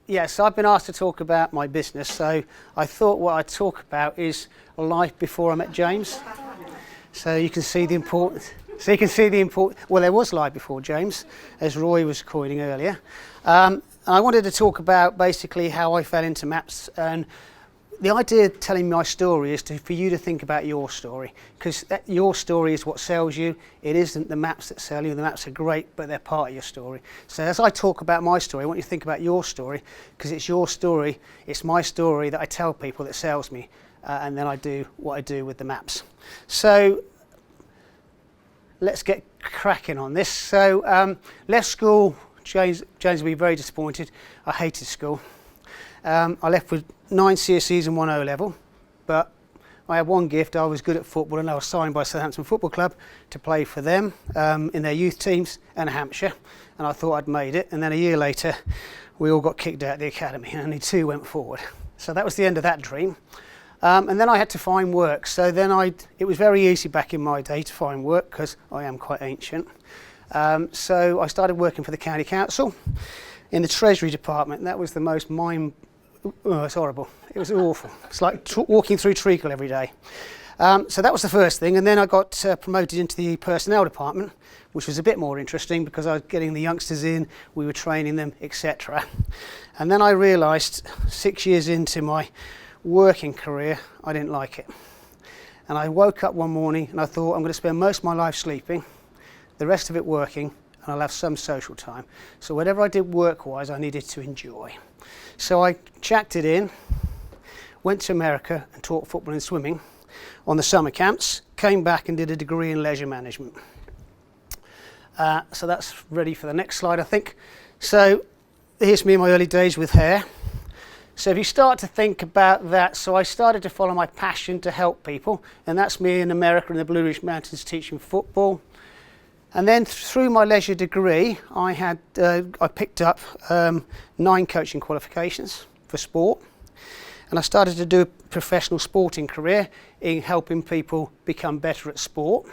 Yes, I've been asked to talk about my business, so I thought what I'd talk about is life before I met James. So you can see the importance. Well, there was life before James, as Roy was coining earlier. I wanted to talk about basically how I fell into maps, and the idea of telling my story is for you to think about your story, because your story is what sells you. It isn't the maps that sell you. The maps are great, but they're part of your story. So as I talk about my story, I want you to think about your story, because it's your story, it's my story that I tell people that sells me, and then I do what I do with the maps. So let's get cracking on this. So left school. James will be very disappointed. I hated school. I left with 9 CSEs and 1 O level, but I had one gift. I was good at football, and I was signed by Southampton Football Club to play for them in their youth teams and Hampshire, and I thought I'd made it. And then a year later, we all got kicked out of the academy, and only 2 went forward. So that was the end of that dream. And then I had to find work. So then it was very easy back in my day to find work, because I am quite ancient. So I started working for the county council in the treasury department. That was the most it's horrible. It was awful. It's like walking through treacle every day. So that was the first thing, and then I got promoted into the personnel department, which was a bit more interesting because I was getting the youngsters in, we were training them, etc. And then I realised 6 years into my working career, I didn't like it. And I woke up one morning and I thought, I'm going to spend most of my life sleeping, the rest of it working, and I'll have some social time. So whatever I did work-wise, I needed to enjoy. So I jacked it in, went to America and taught football and swimming on the summer camps, came back and did a degree in leisure management. So that's ready for the next slide, I think. So here's me in my early days with hair. So if you start to think about that, so I started to follow my passion to help people, and that's me in America in the Blue Ridge Mountains teaching football. And then through my leisure degree, I picked up 9 coaching qualifications for sport, and I started to do a professional sporting career in helping people become better at sport.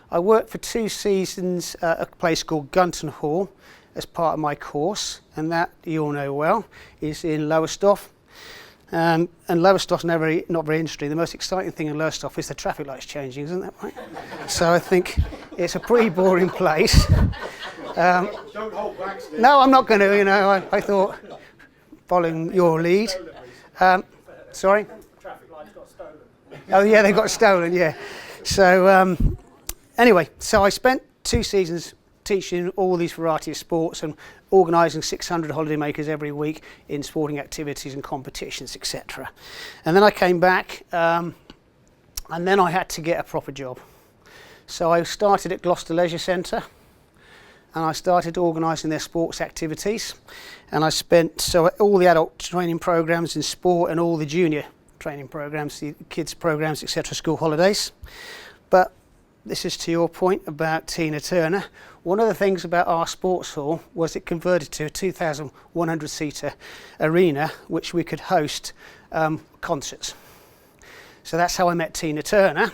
I worked for 2 seasons at a place called Gunton Hall as part of my course, and that, you all know well, is in Lowestoft. And Lowestoft's not very interesting. The most exciting thing in Lowestoft is the traffic lights changing, isn't that right? So I think it's a pretty boring place. Don't hold back, Steve. No, I'm not going to, I thought, following your lead. Sorry? Traffic lights got stolen. Oh yeah, they got stolen, yeah. So anyway, so I spent 2 seasons teaching all these variety of sports and organising 600 holidaymakers every week in sporting activities and competitions, etc. And then I came back and then I had to get a proper job. So I started at Gloucester Leisure Centre and I started organising their sports activities, and I spent all the adult training programmes in sport and all the junior training programmes, the kids programmes, etc., school holidays. But this is to your point about Tina Turner. One of the things about our sports hall was it converted to a 2,100-seater arena, which we could host concerts. So that's how I met Tina Turner.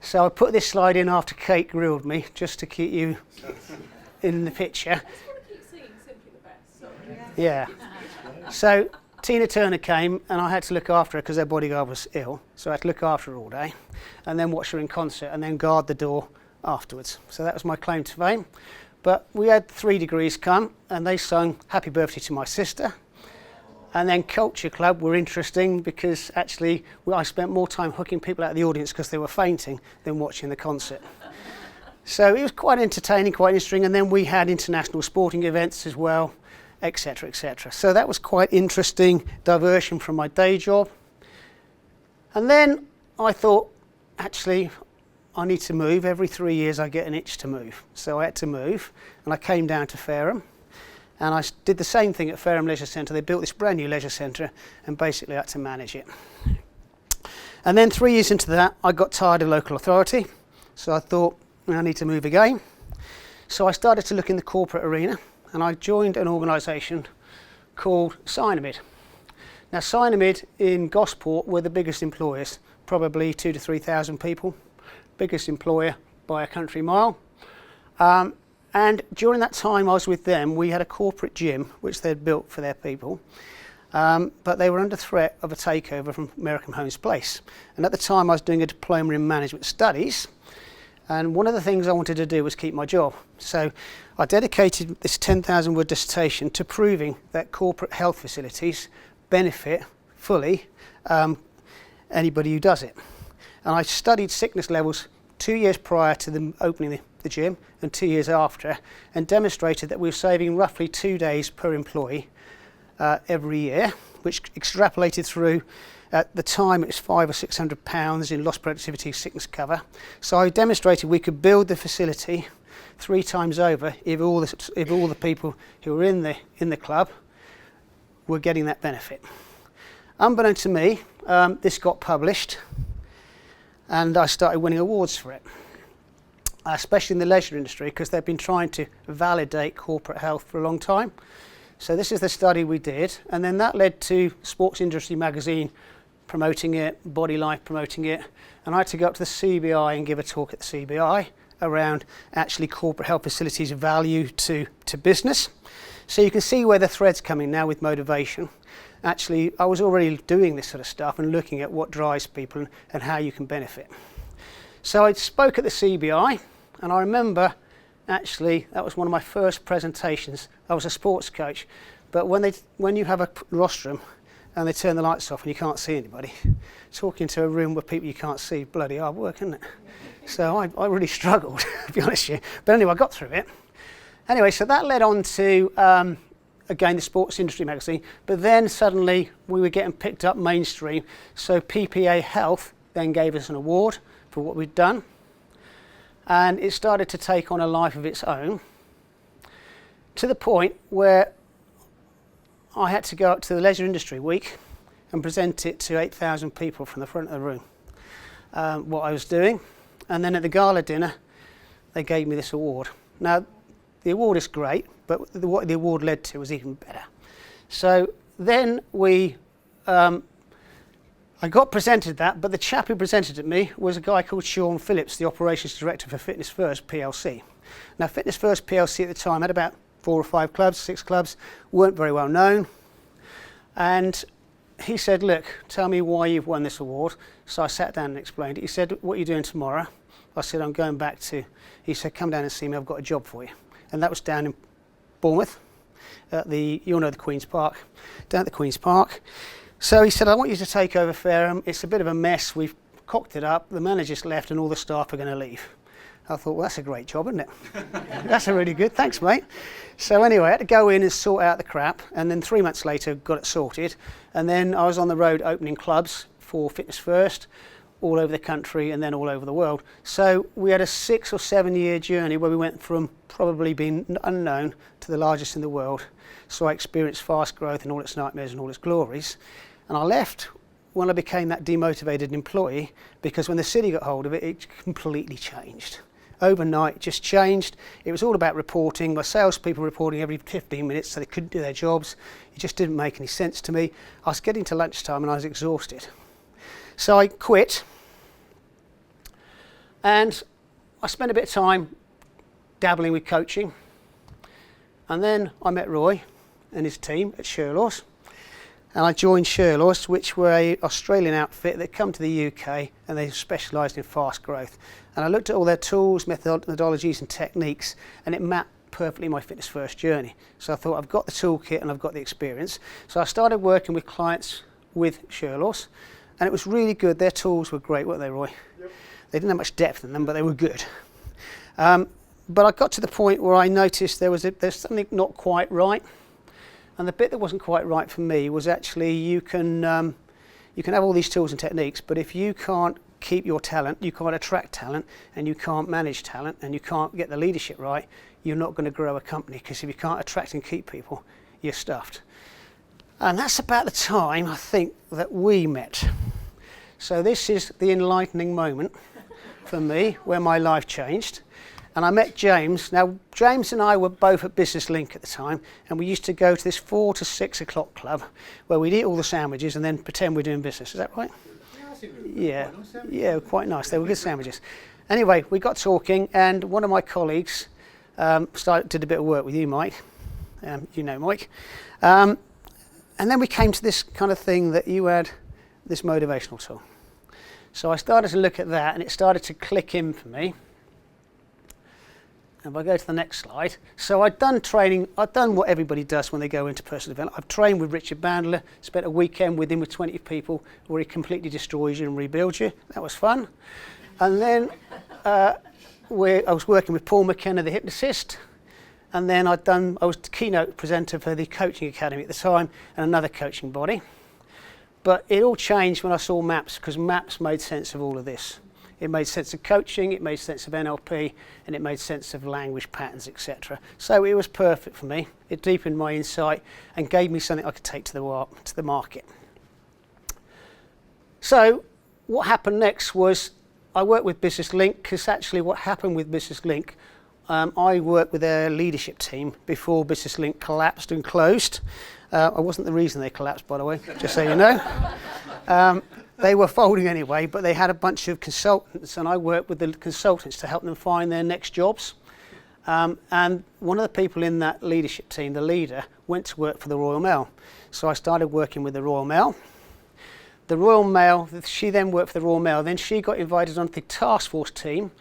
So I put this slide in after Kate grilled me, just to keep you in the picture. I just want to keep singing Simply the Best. Sorry. Yeah. So Tina Turner came and I had to look after her because their bodyguard was ill. So I had to look after her all day and then watch her in concert and then guard the door afterwards. So that was my claim to fame. But we had 3 degrees come and they sung Happy Birthday to My Sister. And then Culture Club were interesting because actually I spent more time hooking people out of the audience because they were fainting than watching the concert. So it was quite entertaining, quite interesting. And then we had international sporting events as well, etc., etc. So that was quite interesting diversion from my day job. And then I thought, actually, I need to move. Every 3 years I get an itch to move. So I had to move, and I came down to Fareham. And I did the same thing at Fareham Leisure Centre. They built this brand new leisure centre, and basically I had to manage it. And then 3 years into that, I got tired of local authority. So I thought, I need to move again. So I started to look in the corporate arena, and I joined an organisation called Cynamid. Now Cynamid in Gosport were the biggest employers, probably 2,000 to 3,000 people, biggest employer by a country mile. And during that time I was with them, we had a corporate gym which they'd built for their people, but they were under threat of a takeover from American Homes Place. And at the time I was doing a diploma in management studies, and one of the things I wanted to do was keep my job. So I dedicated this 10,000 word dissertation to proving that corporate health facilities benefit fully anybody who does it. And I studied sickness levels 2 years prior to them opening the gym and 2 years after, and demonstrated that we were saving roughly 2 days per employee every year, which extrapolated through. At the time it was £500 or £600 in lost productivity sickness cover. So I demonstrated we could build the facility 3 times over if all the people who were in the club were getting that benefit. Unbeknown to me, this got published and I started winning awards for it, especially in the leisure industry, because they've been trying to validate corporate health for a long time. So this is the study we did, and then that led to Sports Industry magazine promoting it, Body Life promoting it, and I had to go up to the CBI and give a talk at the CBI around actually corporate health facilities value to business. So you can see where the thread's coming now with motivation. Actually, I was already doing this sort of stuff and looking at what drives people and how you can benefit. So I spoke at the CBI, and I remember actually that was one of my first presentations. I was a sports coach, but when you have a rostrum and they turn the lights off and you can't see anybody, talking to a room with people you can't see, bloody hard work, isn't it? So I really struggled, to be honest with you. But anyway, I got through it. Anyway, so that led on to, again, the Sports Industry magazine, but then suddenly we were getting picked up mainstream, so PPA Health then gave us an award for what we'd done, and it started to take on a life of its own, to the point where I had to go up to the Leisure Industry Week and present it to 8,000 people from the front of the room, what I was doing. And then at the gala dinner, they gave me this award. Now, the award is great, but what the award led to was even better. So then I got presented that, but the chap who presented it me was a guy called Sean Phillips, the Operations Director for Fitness First PLC. Now, Fitness First PLC at the time had about 4 or 5 clubs, 6 clubs, weren't very well known. And he said, look, tell me why you've won this award. So I sat down and explained it. He said, what are you doing tomorrow? I said, I'm going back to, he said, come down and see me, I've got a job for you. And that was down in Bournemouth, at you'll know the Queen's Park, down at the Queen's Park. So he said, I want you to take over Fareham. It's a bit of a mess. We've cocked it up. The manager's left and all the staff are going to leave. I thought, well, that's a great job, isn't it? That's a really good, thanks, mate. So anyway, I had to go in and sort out the crap, and then 3 months later, got it sorted. And then I was on the road opening clubs for Fitness First, all over the country and then all over the world. So we had a 6 or 7 year journey where we went from probably being unknown to the largest in the world. So I experienced fast growth in all its nightmares and all its glories. And I left when I became that demotivated employee, because when the city got hold of it, it completely changed. Overnight, it just changed. It was all about reporting. My salespeople reporting every 15 minutes so they couldn't do their jobs. It just didn't make any sense to me. I was getting to lunchtime and I was exhausted. So I quit, and I spent a bit of time dabbling with coaching. And then I met Roy and his team at Sherlaw's. And I joined Sherlaw's, which were an Australian outfit that come to the UK, and they specialised in fast growth. And I looked at all their tools, methodologies and techniques, and it mapped perfectly my Fitness First journey. So I thought, I've got the toolkit and I've got the experience. So I started working with clients with Sherlaw's, and it was really good. Their tools were great, weren't they, Roy? Yep. They didn't have much depth in them, but they were good. But I got to the point where I noticed there's something not quite right. And the bit that wasn't quite right for me was actually you can have all these tools and techniques, but if you can't keep your talent, you can't attract talent, and you can't manage talent, and you can't get the leadership right, you're not going to grow a company, because if you can't attract and keep people, you're stuffed. And that's about the time, I think, that we met. So this is the enlightening moment for me, where my life changed. And I met James. Now, James and I were both at Business Link at the time, and we used to go to this 4 to 6 o'clock club where we'd eat all the sandwiches and then pretend we're doing business. Is that right? Yeah, quite nice. They were good sandwiches. Anyway, we got talking, and one of my colleagues Did a bit of work with you, Mike. You know Mike. And then we came to this kind of thing that you had, this motivational tool. So I started to look at that and it started to click in for me. And if I go to the next slide. So I'd done training, I'd done what everybody does when they go into personal development. I've trained with Richard Bandler, spent a weekend with him with 20 people where he completely destroys you and rebuilds you. That was fun. And then I was working with Paul McKenna, the hypnotist. And then I was the keynote presenter for the coaching academy at the time and another coaching body. But it all changed when I saw MAPS, because MAPS made sense of all of this. It made sense of coaching, it made sense of NLP, and it made sense of language patterns, etc. So it was perfect for me. It deepened my insight and gave me something I could take to the market. So what happened next was I worked with Business Link, because actually what happened with Business Link, I worked with their leadership team before Business Link collapsed and closed. I wasn't the reason they collapsed, by the way, just so you know. They were folding anyway, but they had a bunch of consultants, and I worked with the consultants to help them find their next jobs. And one of the people in that leadership team, the leader, went to work for the Royal Mail. So I started working with the Royal Mail. The Royal Mail, she then worked for the Royal Mail. Then she got invited onto the task force team,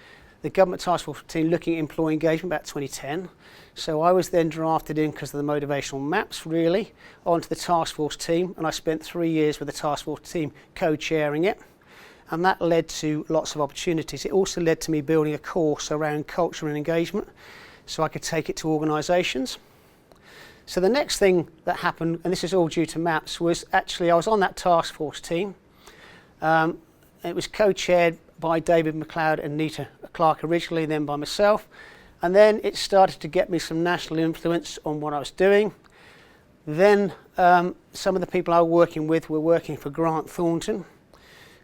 the government task force team looking at employee engagement about 2010. So I was then drafted in because of the motivational maps, really, onto the task force team, and I spent 3 years with the task force team co-chairing it, and that led to lots of opportunities. It also led to me building a course around culture and engagement so I could take it to organisations. So the next thing that happened, and this is all due to MAPS, was actually I was on that task force team. It was co-chaired by David McLeod and Nita Clark originally, then by myself. And then it started to get me some national influence on what I was doing. Then some of the people I was working with were working for Grant Thornton.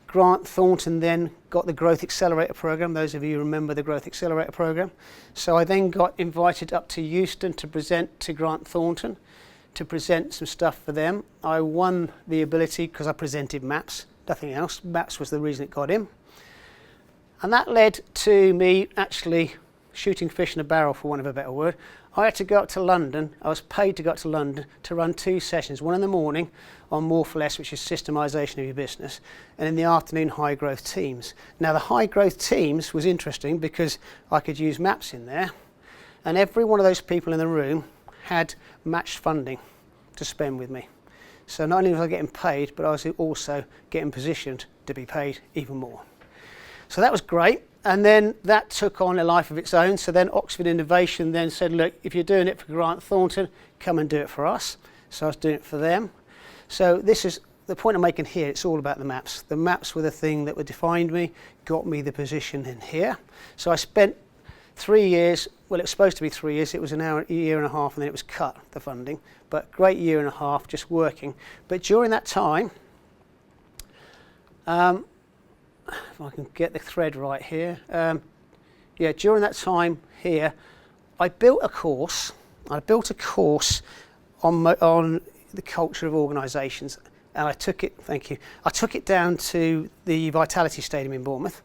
Grant Thornton then got the Growth Accelerator program. Those of you remember the Growth Accelerator program. So I then got invited up to Euston to present to Grant Thornton, to present some stuff for them. I won the ability because I presented MAPS, nothing else. MAPS was the reason it got in. And that led to me actually shooting fish in a barrel, for want of a better word. I had to go up to London. I was paid to go up to London to run 2 sessions, one in the morning on More for Less, which is systemisation of your business, and in the afternoon, high growth teams. Now, the high growth teams was interesting because I could use MAPS in there, and every one of those people in the room had matched funding to spend with me. So not only was I getting paid, but I was also getting positioned to be paid even more. So that was great. And then that took on a life of its own. So then Oxford Innovation then said, look, if you're doing it for Grant Thornton, come and do it for us. So I was doing it for them. So this is the point I'm making here. It's all about the MAPS. The MAPS were the thing that defined me, got me the position in here. So I spent 3 years, well, it was supposed to be 3 years. It was a year and a half, and then it was cut, the funding. But great year and a half just working. But during that time, if I can get the thread right here. During that time here, I built a course. I built a course on the culture of organisations, and I took it. Thank you. I took it down to the Vitality Stadium in Bournemouth,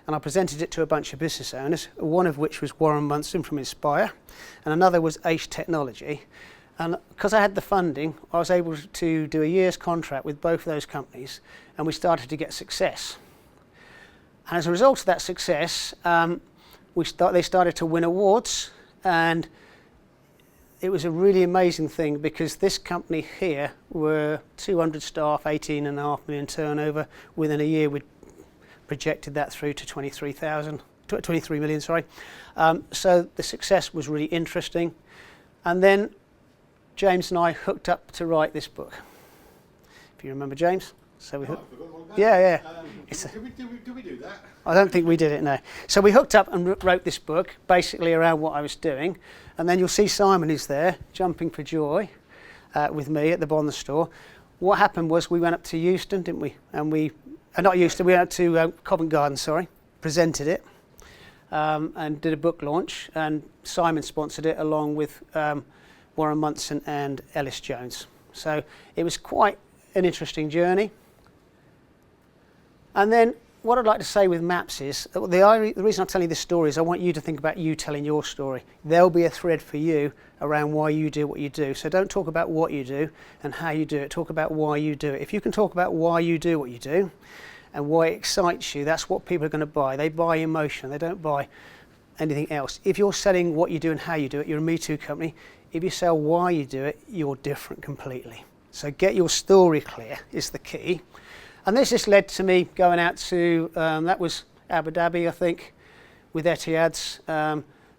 and I presented it to a bunch of business owners. One of which was Warren Munson from Inspire, and another was Ace Technology. And because I had the funding, I was able to do a year's contract with both of those companies, and we started to get success. And as a result of that success, they started to win awards, and it was a really amazing thing because this company here were 200 staff, 18.5 million turnover. Within a year, we'd projected that through to 23 million. So the success was really interesting. And then James and I hooked up to write this book. If you remember James. So we hooked. Yeah. Did we do that? I don't think we did it, no. So we hooked up and wrote this book, basically around what I was doing. And then you'll see Simon is there, jumping for joy with me at the Bond store. What happened was we went up to Euston, didn't we? And we went up to Covent Garden, presented it and did a book launch. And Simon sponsored it along with Warren Munson and Ellis Jones. So it was quite an interesting journey. And then what I'd like to say with maps is, the reason I'm telling you this story is I want you to think about you telling your story. There'll be a thread for you around why you do what you do. So don't talk about what you do and how you do it, talk about why you do it. If you can talk about why you do what you do and why it excites you, that's what people are going to buy. They buy emotion, they don't buy anything else. If you're selling what you do and how you do it, you're a Me Too company. If you sell why you do it, you're different completely. So get your story clear is the key. And this just led to me going out to, that was Abu Dhabi, I think, with Etihad's.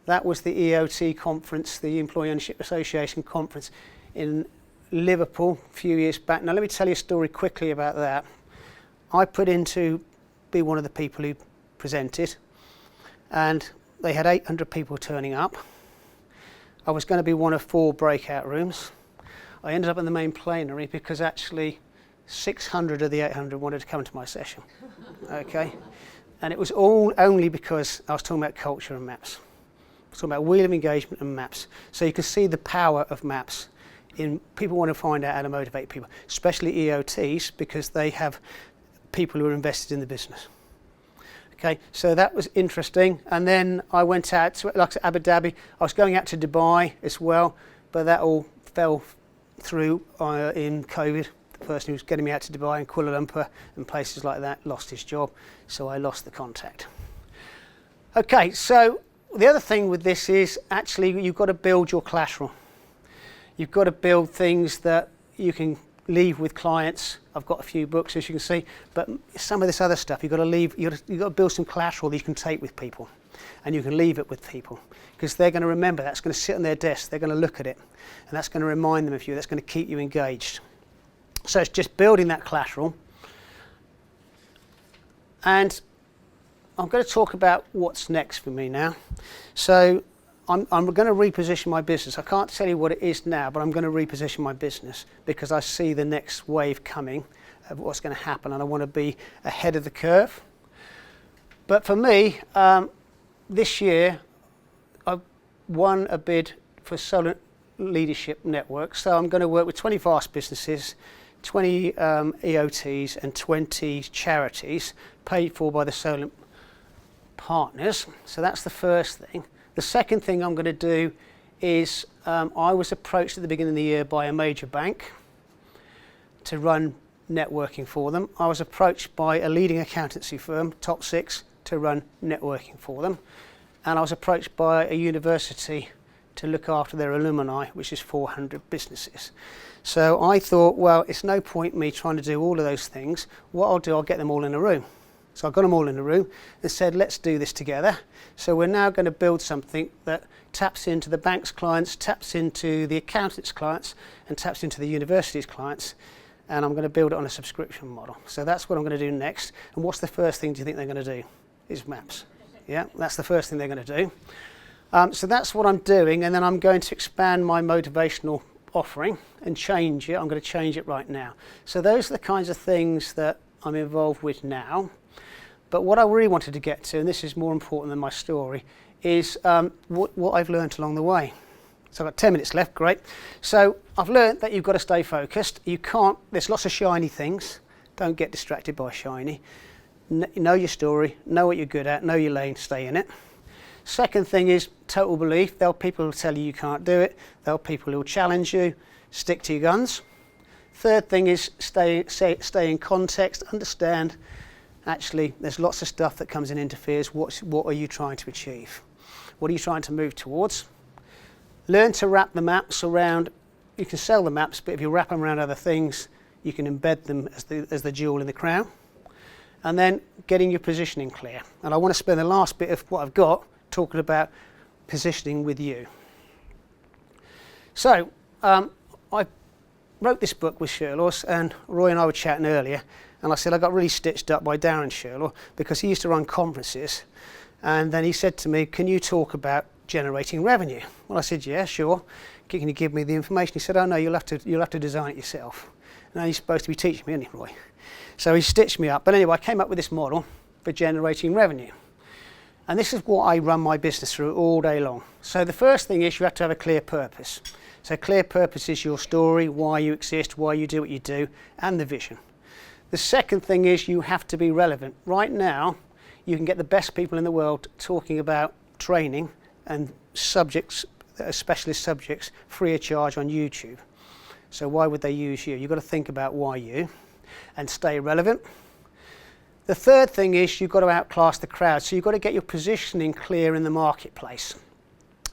That was the EOT conference, the Employee Ownership Association conference in Liverpool a few years back. Now let me tell you a story quickly about that. I put in to be one of the people who presented, and they had 800 people turning up. I was going to be one of 4 breakout rooms. I ended up in the main plenary because actually 600 of the 800 wanted to come to my session. Okay, and it was all only because I was talking about culture and maps. I was talking about wheel of engagement and maps. So you can see the power of maps in people want to find out how to motivate people, especially EOTs, because they have people who are invested in the business. Okay, so that was interesting. And then I went out to, like I said, Abu Dhabi. I was going out to Dubai as well, but that all fell through in COVID. The person who was getting me out to Dubai and Kuala Lumpur and places like that lost his job, so I lost the contact. Okay, so the other thing with this is actually you've got to build your collateral. You've got to build things that you can leave with clients. I've got a few books, as you can see, but some of this other stuff you've got to build some collateral that you can take with people, and you can leave it with people because they're going to remember that. It's going to sit on their desk. They're going to look at it, and that's going to remind them of you. That's going to keep you engaged. So it's just building that collateral. And I'm going to talk about what's next for me now. So I'm going to reposition my business. I can't tell you what it is now, but I'm going to reposition my business because I see the next wave coming of what's going to happen, and I want to be ahead of the curve. But for me, this year, I won a bid for Solar Leadership Network. So I'm going to work with 20 fast businesses, 20 EOTs and 20 charities paid for by the Solent partners. So that's the first thing. The second thing I'm going to do is I was approached at the beginning of the year by a major bank to run networking for them. I was approached by a leading accountancy firm, top 6, to run networking for them. And I was approached by a university to look after their alumni, which is 400 businesses. So I thought, well, it's no point me trying to do all of those things. What I'll do, I'll get them all in a room. So I got them all in a room and said, let's do this together. So we're now going to build something that taps into the bank's clients, taps into the accountants' clients, and taps into the university's clients. And I'm going to build it on a subscription model. So that's what I'm going to do next. And what's the first thing do you think they're going to do? Is maps. Yeah, that's the first thing they're going to do. So that's what I'm doing, and then I'm going to expand my motivational offering and change it. I'm going to change it right now. So those are the kinds of things that I'm involved with now. But what I really wanted to get to, and this is more important than my story, is what I've learned along the way. So I've got 10 minutes left, great. So I've learned that you've got to stay focused. You can't, there's lots of shiny things. Don't get distracted by shiny. Know your story, know what you're good at, know your lane, stay in it. Second thing is total belief. There'll people who tell you can't do it. There'll people who will challenge you. Stick to your guns. Third thing is stay in context. Understand, actually, there's lots of stuff that comes and interferes. What are you trying to achieve? What are you trying to move towards? Learn to wrap the maps around. You can sell the maps, but if you wrap them around other things, you can embed them as the jewel in the crown. And then getting your positioning clear. And I want to spend the last bit of what I've got talking about positioning with you. So I wrote this book with Sherlaws, and Roy and I were chatting earlier, and I said I got really stitched up by Darren Sherlaw because he used to run conferences, and then he said to me, can you talk about generating revenue? Well, I said, yeah, sure. Can you give me the information? He said, oh no, you'll have to design it yourself. And he's supposed to be teaching me, isn't he, Roy? So he stitched me up. But anyway, I came up with this model for generating revenue. And this is what I run my business through all day long. So the first thing is you have to have a clear purpose. So clear purpose is your story, why you exist, why you do what you do, and the vision. The second thing is you have to be relevant. Right now, you can get the best people in the world talking about training and subjects, specialist subjects, free of charge on YouTube. So why would they use you? You've got to think about why you and stay relevant. The third thing is you've got to outclass the crowd. So you've got to get your positioning clear in the marketplace.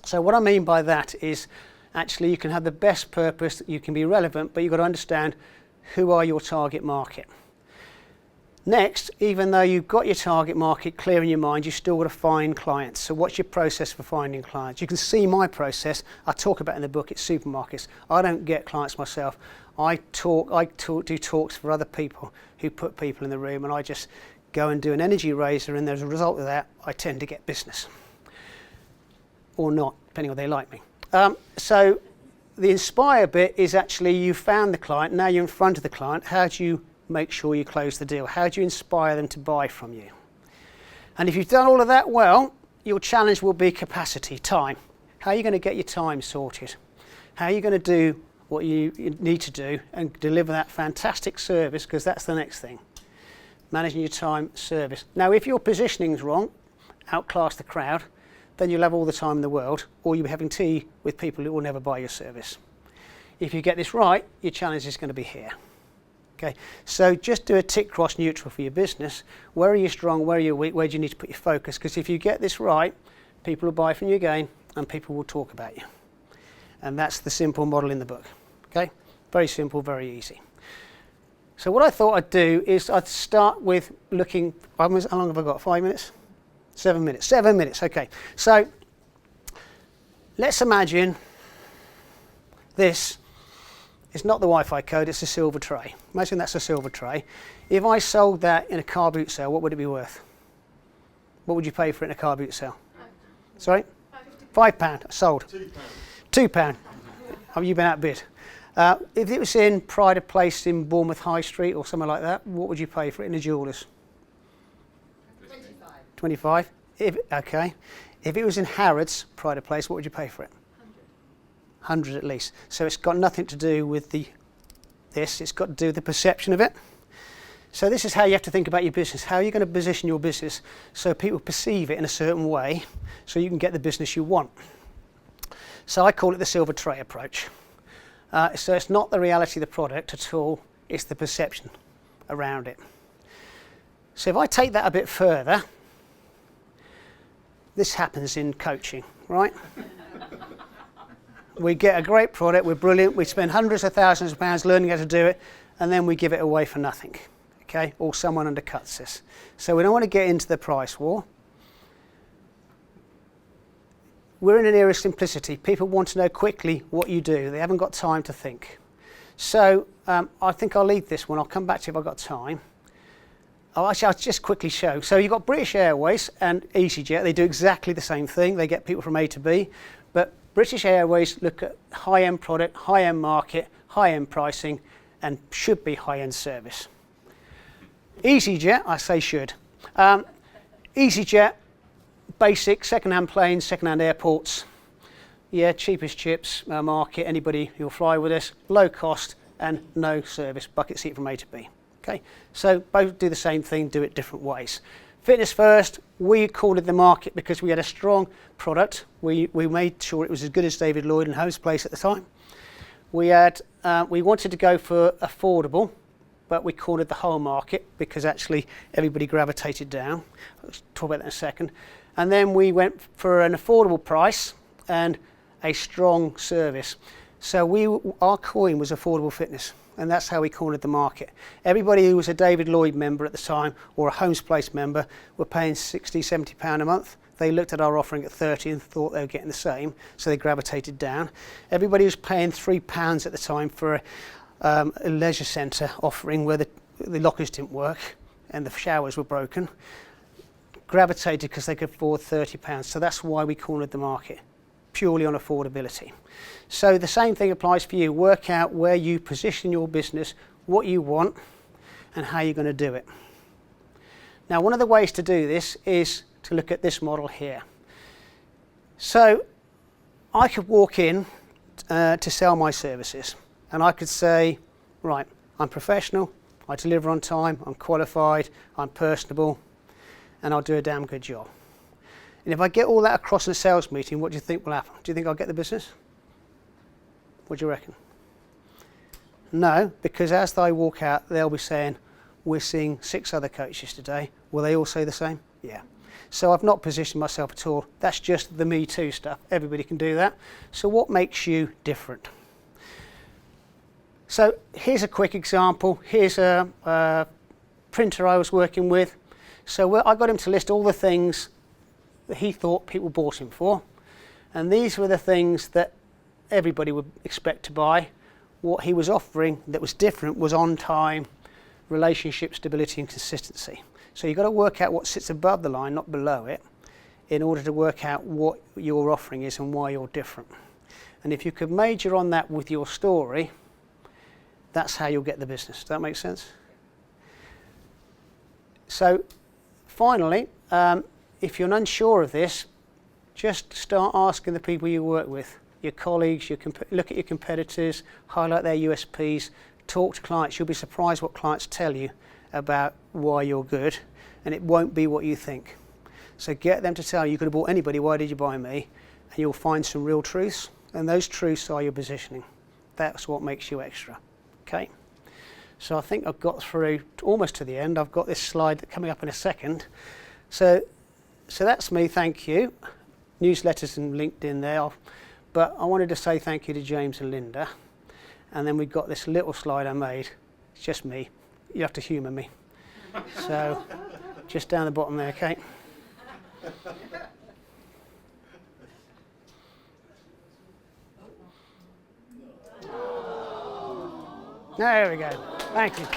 So what I mean by that is actually you can have the best purpose, you can be relevant, but you've got to understand who are your target market. Next, even though you've got your target market clear in your mind, you've still got to find clients. So what's your process for finding clients? You can see my process. I talk about it in the book. It's supermarkets. I don't get clients myself. I do talks for other people who put people in the room, and I just go and do an energy raiser, and as a result of that, I tend to get business. Or not, depending on how they like me. So the inspire bit is actually you found the client, now you're in front of the client. How do you make sure you close the deal? How do you inspire them to buy from you? And if you've done all of that well, your challenge will be capacity, time. How are you going to get your time sorted? How are you going to do what you need to do and deliver that fantastic service, because that's the next thing. Managing your time, service. Now, if your positioning's wrong, outclass the crowd, then you'll have all the time in the world, or you'll be having tea with people who will never buy your service. If you get this right, your challenge is going to be here. Okay, so just do a tick cross neutral for your business. Where are you strong? Where are you weak? Where do you need to put your focus? Because if you get this right, people will buy from you again, and people will talk about you. And that's the simple model in the book. Okay, very simple, very easy. So what I thought I'd do is I'd start with looking. How long have I got? 5 minutes? 7 minutes. 7 minutes. Okay. So let's imagine this. It's not the Wi-Fi code, it's a silver tray. Imagine that's a silver tray. If I sold that in a car boot sale, what would it be worth? What would you pay for it in a car boot sale? Sorry? £5. Sold. £2. Have you been outbid? If it was in Pride of Place in Bournemouth High Street or somewhere like that, what would you pay for it in a jeweller's? 25. Okay. If it was in Harrods, Pride of Place, what would you pay for it? 100 at least. So it's got nothing to do with this, it's got to do with the perception of it. So this is how you have to think about your business. How are you going to position your business so people perceive it in a certain way so you can get the business you want? So I call it the silver tray approach. So it's not the reality of the product at all, it's the perception around it. So if I take that a bit further, this happens in coaching, right? We get a great product, we're brilliant, we spend hundreds of thousands of pounds learning how to do it, and then we give it away for nothing, okay? Or someone undercuts us. So we don't want to get into the price war. We're in an era of simplicity. People want to know quickly what you do. They haven't got time to think. So I think I'll leave this one. I'll come back to you if I've got time. I'll just quickly show. So you've got British Airways and EasyJet. They do exactly the same thing. They get people from A to B. But British Airways look at high-end product, high-end market, high-end pricing, and should be high-end service. EasyJet, I say should. EasyJet, basic, second-hand planes, second-hand airports. Yeah, cheapest chips, market, anybody who'll fly with us, low cost and no service, bucket seat from A to B. Okay, so both do the same thing, do it different ways. Fitness First, we cornered the market because we had a strong product. We made sure it was as good as David Lloyd and Holmes Place at the time. We wanted to go for affordable, but we cornered the whole market because actually everybody gravitated down. I'll talk about that in a second. And then we went for an affordable price and a strong service. So our coin was affordable fitness. And that's how we cornered the market. Everybody who was a David Lloyd member at the time or a Holmes Place member were paying £60, £70 a month. They looked at our offering at 30 and thought they were getting the same, so they gravitated down. Everybody was paying £3 at the time for a leisure centre offering where the lockers didn't work and the showers were broken. Gravitated because they could afford £30. So that's why we cornered the market, purely on affordability. So the same thing applies for you. Work out where you position your business, what you want, and how you're going to do it. Now, one of the ways to do this is to look at this model here. So I could walk in to sell my services, and I could say, right, I'm professional, I deliver on time, I'm qualified, I'm personable, and I'll do a damn good job. And if I get all that across in a sales meeting, what do you think will happen? Do you think I'll get the business? What do you reckon? No, because as they walk out, they'll be saying, we're seeing 6 other coaches today. Will they all say the same? Yeah. So I've not positioned myself at all. That's just the me too stuff. Everybody can do that. So what makes you different? So here's a quick example. Here's a printer I was working with. So I got him to list all the things that he thought people bought him for. And these were the things that everybody would expect to buy. What he was offering that was different was on time, relationship stability and consistency. So you've got to work out what sits above the line, not below it, in order to work out what your offering is and why you're different. And if you could major on that with your story, that's how you'll get the business. Does that make sense? So finally, if you're unsure of this, just start asking the people you work with, your colleagues, look at your competitors, highlight their USPs, talk to clients. You'll be surprised what clients tell you about why you're good, and it won't be what you think. So get them to tell you could have bought anybody, why did you buy me? And you'll find some real truths, and those truths are your positioning. That's what makes you extra. Okay? So I think I've got through almost to the end. I've got this slide coming up in a second. So that's me, thank you. Newsletters and LinkedIn there. But I wanted to say thank you to James and Linda. And then we've got this little slide I made. It's just me. You have to humour me. So just down the bottom there, Kate. There we go. Thank you.